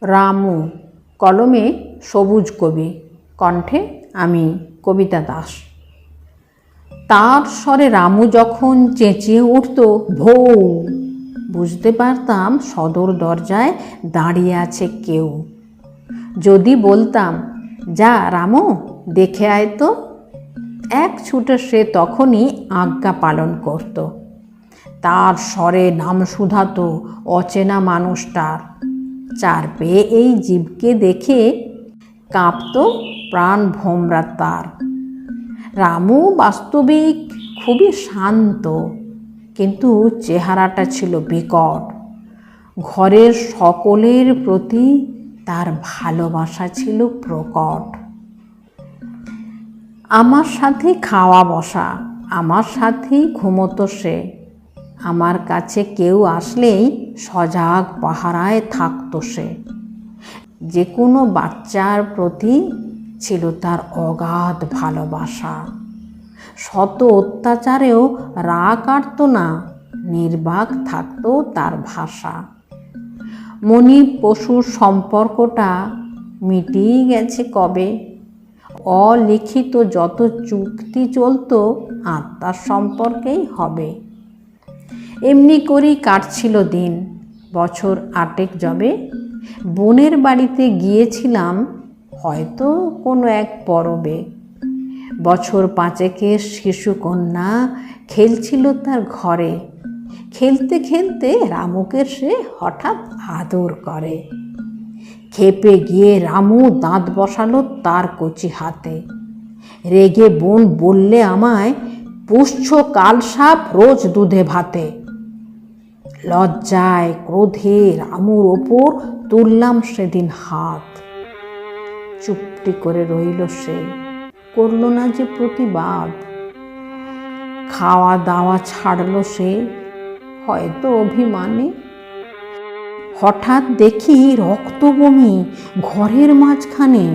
রামু, কলমে সবুজ কবি, কণ্ঠে আমি কবিতা দাস। তার স্বরে রামু যখন চেঁচিয়ে উঠত ভৌ, বুঝতে পারতাম সদর দরজায় দাঁড়িয়ে আছে কেউ। যদি বলতাম যা রামু দেখে আয় তো, এক ছুটে সে তখনই আজ্ঞা পালন করত। তার স্বরে নাম শুধাত অচেনা মানুষটার। চার পেয়ে এই জীবকে দেখে কাঁপত প্রাণ ভোমরা তার। রামু বাস্তবিক খুবই শান্ত, কিন্তু চেহারাটা ছিল বিকট। ঘরের সকলের প্রতি তার ভালোবাসা ছিল প্রকট। আমার সাথে খাওয়া বসা, আমার সাথেই ঘুমোতো সে। আমার কাছে কেউ আসলেই সজাগ পাহারায় থাকতো সে। যে কোনো বাচ্চার প্রতি ছিল তার অগাধ ভালোবাসা। শত অত্যাচারেও রাগ কাটত না, নির্বাক থাকতো তার ভাষা। মনি পশুর সম্পর্কটা মিটিয়ে গেছে কবে। অলিখিত যত চুক্তি চলতো আত্মার সম্পর্কেই হবে। এমনি করেই কাটছিল দিন। বছর 8 যবে বোনের বাড়িতে গিয়েছিলাম, হয়তো কোনো এক পরবে। বছর 5 শিশুকন্যা খেলছিল তার ঘরে। খেলতে খেলতে রামুকে সে হঠাৎ আদর করে। খেপে গিয়ে রামু দাঁত বসালো তার কচি হাতে। রেগে বোন বললে আমায়, পুষছ কালসাপ রোজ দুধে ভাতে। লজ্জায় ক্রোধে রামুর ওপর তুললাম সেদিন হাত। চুপটি করে রইল সে, করল না যে প্রতিবাদ। খাওয়া দাওয়া ছাড়ল সে, হয়তো অভিমানে। হঠাৎ দেখি রক্ত বমি ঘরের মাঝখানে।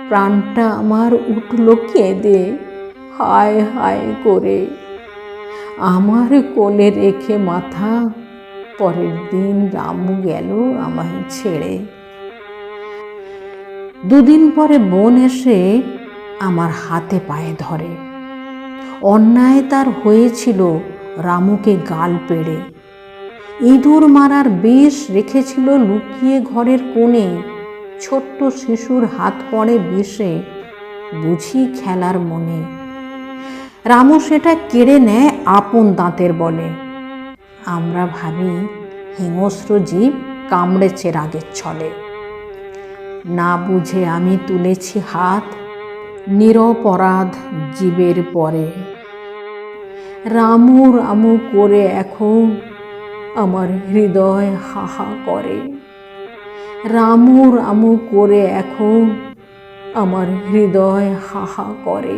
প্রাণটা আমার উঠল কেঁদে হায় হায় করে। আমার কোলে রেখে মাথা, পরের দিন রামু গেল আমায় ছেড়ে। 2 দিন পরে বোন এসে আমার হাতে পায়ে ধরে। অন্যায় তার হয়েছিল রামুকে গাল পেড়ে। ইঁদুর মারার বিষ রেখেছিল লুকিয়ে ঘরের কোণে। ছোট্ট শিশুর হাত পড়ে বিষে, বুঝি খেলার মনে। রামু সেটা কেড়ে নেয় আপন দাঁতের বলে। আমরা ভাবি হিংস্র জীব কামড়েছে রাগের ছলে। না বুঝে আমি তুলেছি হাত নিরপরাধ জীবের পরে। রামু রামু করে এখন আমার হৃদয় হাহা করে। রামু রামু করে এখন আমার হৃদয় হাহা করে।